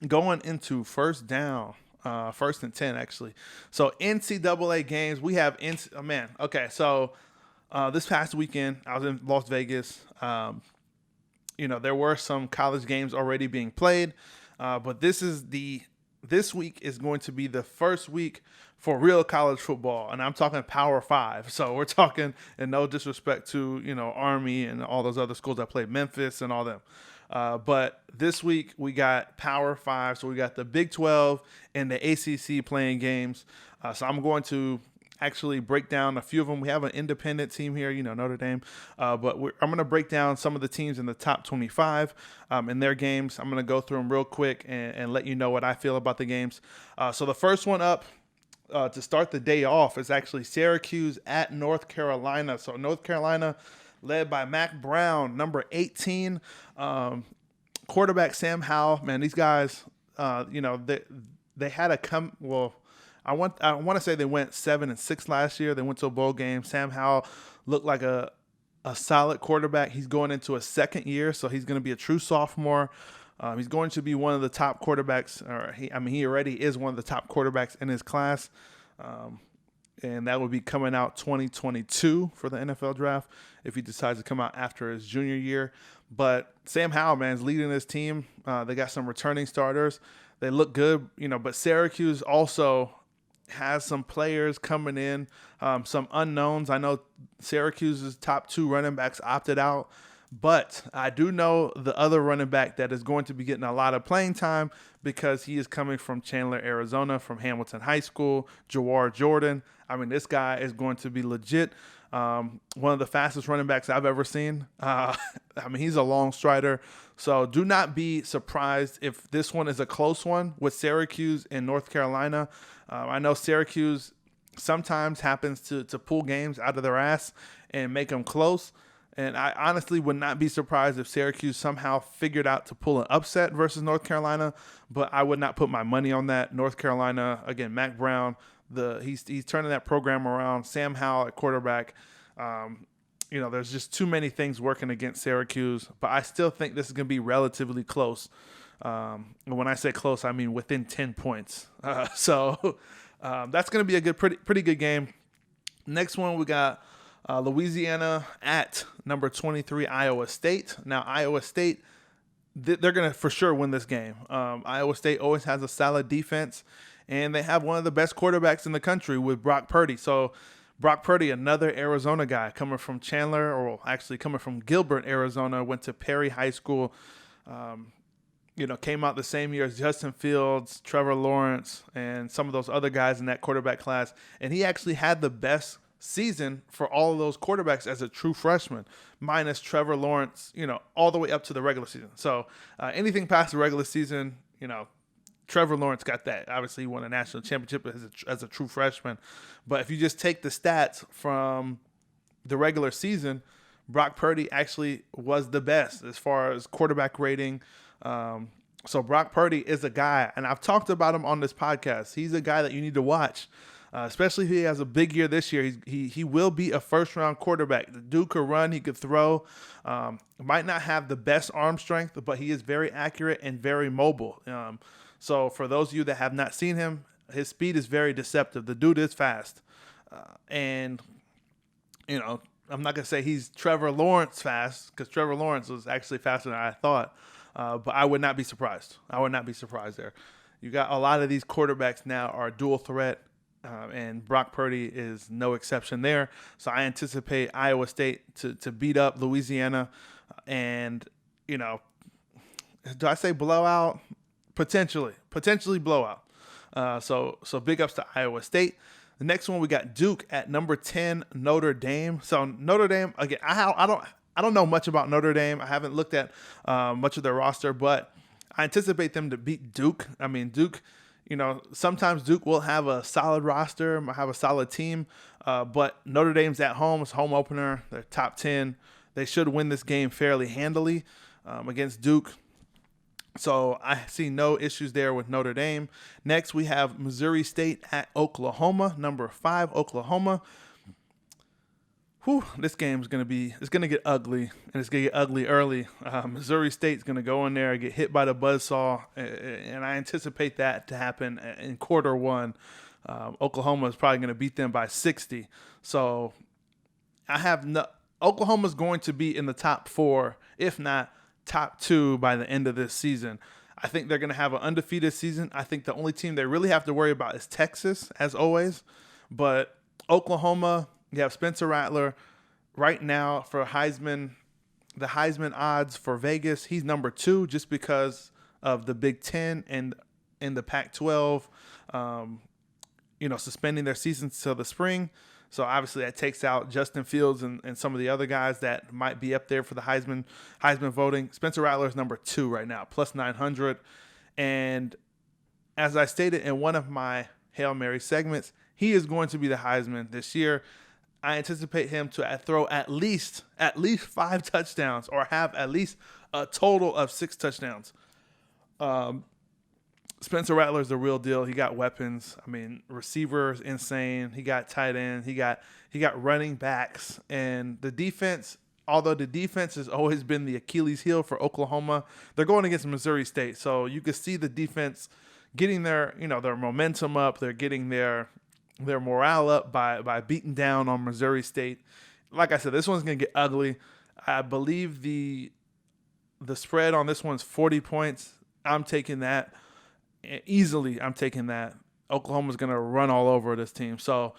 going into first down, first and 10 actually. So NCAA games, we have man. Okay, so this past weekend I was in Las Vegas. There were some college games already being played, but this week is going to be the first week for real college football, and I'm talking Power Five. So we're talking, and no disrespect to Army and all those other schools that played, Memphis and all them. But this week we got Power Five, so we got the Big 12 and the ACC playing games. So I'm going to actually break down a few of them. We have an independent team here, Notre Dame, but I'm going to break down some of the teams in the top 25 in their games. I'm going to go through them real quick and let you know what I feel about the games. So the first one up to start the day off is actually Syracuse at North Carolina. So North Carolina, led by Mac Brown, number 18, quarterback Sam Howell. Man, these guys, they had a I want to say they went 7-6 last year. They went to a bowl game. Sam Howell looked like a solid quarterback. He's going into a second year, so he's going to be a true sophomore. He's going to be one of the top quarterbacks, he already is one of the top quarterbacks in his class. And that will be coming out 2022 for the NFL draft if he decides to come out after his junior year. But Sam Howell, man, is leading this team. They got some returning starters. They look good, but Syracuse also has some players coming in, some unknowns. I know Syracuse's top 2 running backs opted out, but I do know the other running back that is going to be getting a lot of playing time because he is coming from Chandler, Arizona, from Hamilton High School, Jawar Jordan. This guy is going to be legit. One of the fastest running backs I've ever seen. He's a long strider. So do not be surprised if this one is a close one with Syracuse and North Carolina. I know Syracuse sometimes happens to pull games out of their ass and make them close. And I honestly would not be surprised if Syracuse somehow figured out to pull an upset versus North Carolina, but I would not put my money on that. North Carolina, again, Mac Brown, he's turning that program around. Sam Howell at quarterback. There's just too many things working against Syracuse, but I still think this is going to be relatively close. When I say close, I mean within 10 points. So that's going to be a pretty good game. Next one, we got Louisiana at number 23, Iowa State. Now, Iowa State, they're going to for sure win this game. Iowa State always has a solid defense, and they have one of the best quarterbacks in the country with Brock Purdy. So Brock Purdy, another Arizona guy coming from Chandler, or actually coming from Gilbert, Arizona, went to Perry High School. Came out the same year as Justin Fields, Trevor Lawrence, and some of those other guys in that quarterback class. And he actually had the best season for all of those quarterbacks as a true freshman, minus Trevor Lawrence, all the way up to the regular season. So anything past the regular season, Trevor Lawrence got that. Obviously, he won a national championship as a true freshman. But if you just take the stats from the regular season, Brock Purdy actually was the best as far as quarterback rating. So Brock Purdy is a guy, and I've talked about him on this podcast. He's a guy that you need to watch, especially if he has a big year this year. He will be a first-round quarterback. The dude could run, he could throw. Might not have the best arm strength, but he is very accurate and very mobile. So for those of you that have not seen him, his speed is very deceptive. The dude is fast. I'm not going to say he's Trevor Lawrence fast, because Trevor Lawrence was actually faster than I thought. But I would not be surprised. I would not be surprised there. You got a lot of these quarterbacks now are dual threat, and Brock Purdy is no exception there. So I anticipate Iowa State to beat up Louisiana. And, do I say blowout? Potentially blowout. So big ups to Iowa State. The next one, we got Duke at number 10, Notre Dame. So Notre Dame, again, I don't know much about Notre Dame. I haven't looked at much of their roster, but I anticipate them to beat Duke. Duke, sometimes Duke will have a solid roster, have a solid team, but Notre Dame's at home. It's home opener. They're top 10. They should win this game fairly handily against Duke. So I see no issues there with Notre Dame. Next, we have Missouri State at Oklahoma, number 5, Oklahoma. This game is it's gonna get ugly, and it's gonna get ugly early. Missouri State's gonna go in there and get hit by the buzzsaw, and I anticipate that to happen in quarter one. Oklahoma is probably gonna beat them by 60. So Oklahoma's going to be in the top 4, if not top 2, by the end of this season. I think they're gonna have an undefeated season. I think the only team they really have to worry about is Texas, as always, but Oklahoma. You have Spencer Rattler right now for Heisman. The Heisman odds for Vegas, he's number 2 just because of the Big Ten and the Pac-12, suspending their seasons till the spring. So obviously that takes out Justin Fields and some of the other guys that might be up there for the Heisman voting. Spencer Rattler is number 2 right now, plus 900. And as I stated in one of my Hail Mary segments, he is going to be the Heisman this year. I anticipate him to throw at least 5 touchdowns or have at least a total of 6 touchdowns. Spencer Rattler is the real deal. He got weapons. I mean, receivers insane. He got tight end. He got running backs, and the defense. Although the defense has always been the Achilles heel for Oklahoma, they're going against Missouri State, so you can see the defense getting their momentum up. They're getting their morale up by beating down on Missouri State. Like I said, this one's going to get ugly. I believe the spread on this one's 40 points. I'm taking that. Easily, I'm taking that. Oklahoma's going to run all over this team. So,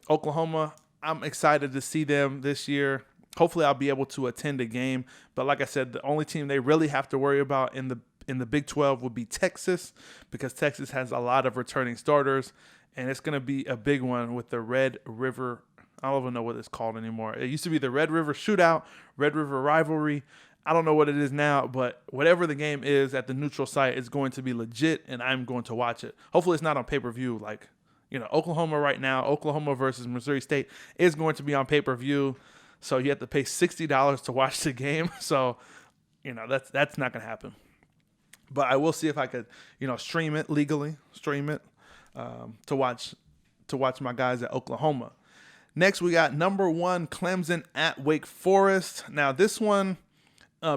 Oklahoma, I'm excited to see them this year. Hopefully, I'll be able to attend a game. But like I said, the only team they really have to worry about in the Big 12 would be Texas, because Texas has a lot of returning starters. And it's going to be a big one with the Red River. I don't even know what it's called anymore. It used to be the Red River Shootout, Red River Rivalry. I don't know what it is now, but whatever the game is at the neutral site, it's going to be legit, and I'm going to watch it. Hopefully it's not on pay-per-view. Oklahoma right now, Oklahoma versus Missouri State is going to be on pay-per-view. So you have to pay $60 to watch the game. So, that's not going to happen. But I will see if I could, stream it legally, to watch my guys at Oklahoma. Next, we got number 1 Clemson at Wake Forest. Now, this one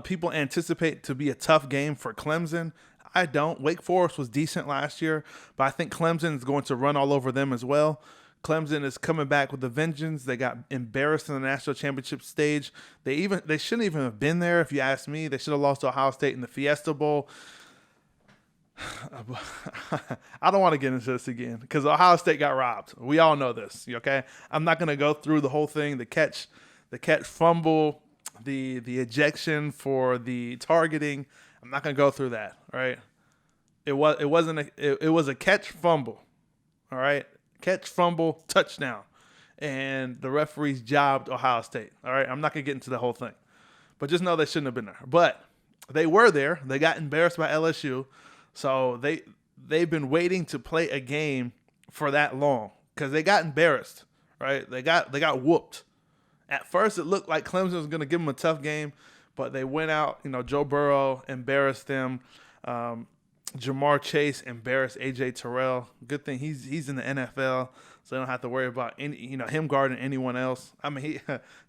people anticipate to be a tough game for Clemson. I don't. Wake Forest was decent last year, but I think Clemson is going to run all over them as well. Clemson is coming back with a vengeance. They got embarrassed in the national championship stage. They shouldn't even have been there, if you ask me. They should have lost to Ohio State in the Fiesta Bowl. I don't want to get into this again because Ohio State got robbed. We all know this, okay? I'm not going to go through the whole thing, the catch fumble, the ejection for the targeting. I'm not going to go through that, all right? It was a catch fumble, all right? Catch fumble touchdown. And the referees jobbed Ohio State, all right? I'm not going to get into the whole thing. But just know they shouldn't have been there. But they were there. They got embarrassed by LSU. So they've been waiting to play a game for that long because they got embarrassed, right? They got whooped. At first, it looked like Clemson was going to give them a tough game, but they went out. Joe Burrow embarrassed them. Jamar Chase embarrassed A.J. Terrell. Good thing he's in the NFL, so they don't have to worry about him guarding anyone else. I mean,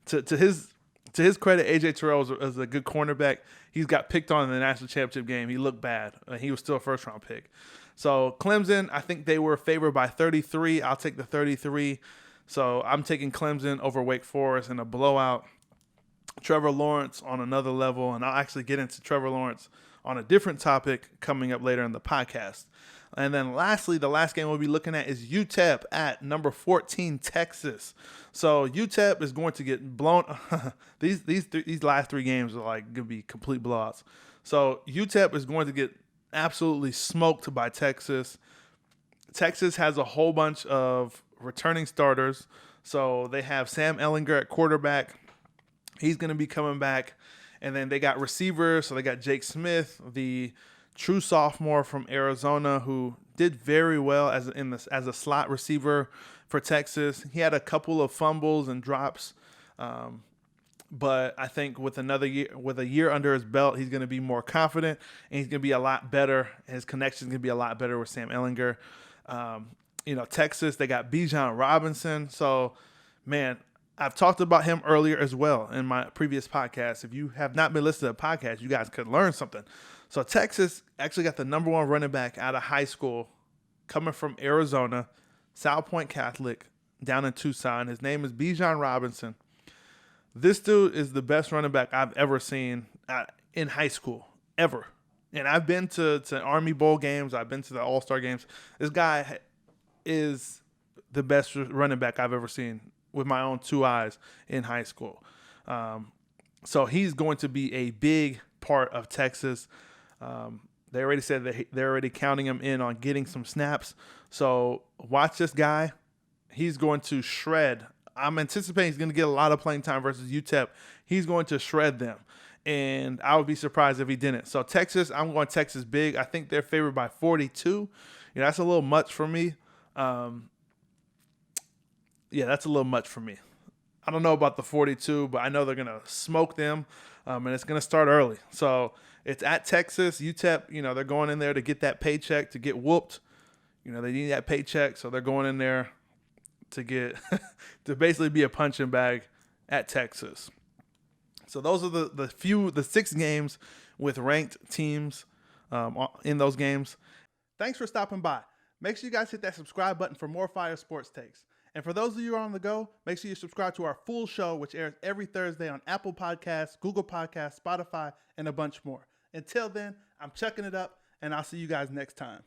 to his credit, A.J. Terrell was a good cornerback. He's got picked on in the national championship game. He looked bad. He was still a first-round pick. So Clemson, I think they were favored by 33. I'll take the 33. So I'm taking Clemson over Wake Forest in a blowout. Trevor Lawrence on another level, and I'll actually get into Trevor Lawrence on a different topic coming up later in the podcast. And then lastly, the last game we'll be looking at is UTEP at number 14, Texas. So UTEP is going to get blown. These last 3 games are going to be complete blowouts. So UTEP is going to get absolutely smoked by Texas. Texas has a whole bunch of returning starters. So they have Sam Ehlinger at quarterback. He's going to be coming back. And then they got receivers. So they got Jake Smith, the true sophomore from Arizona, who did very well as a slot receiver for Texas. He had a couple of fumbles and drops, but I think with a year under his belt, he's going to be more confident and he's going to be a lot better. His connection's going to be a lot better with Sam Ehlinger. Texas, they got Bijan Robinson. So, man, I've talked about him earlier as well in my previous podcast. If you have not been listening to the podcast, you guys could learn something. So Texas actually got the number one running back out of high school coming from Arizona, South Point Catholic, down in Tucson. His name is Bijan Robinson. This dude is the best running back I've ever seen in high school, ever. And I've been to Army Bowl games. I've been to the All-Star games. This guy is the best running back I've ever seen with my own two eyes in high school. So he's going to be a big part of Texas. They already said that they're already counting him in on getting some snaps. So watch this guy. He's going to shred. I'm anticipating he's going to get a lot of playing time versus UTEP. He's going to shred them. And I would be surprised if he didn't. So Texas, I'm going Texas big. I think they're favored by 42. That's a little much for me. That's a little much for me. I don't know about the 42, but I know they're going to smoke them, and it's going to start early. So it's at Texas. UTEP, they're going in there to get that paycheck, to get whooped. They need that paycheck, so they're going in there to get to basically be a punching bag at Texas. So those are the 6 games with ranked teams in those games. Thanks for stopping by. Make sure you guys hit that subscribe button for more fire sports takes. And for those of you who are on the go, make sure you subscribe to our full show, which airs every Thursday on Apple Podcasts, Google Podcasts, Spotify, and a bunch more. Until then, I'm chucking it up, and I'll see you guys next time.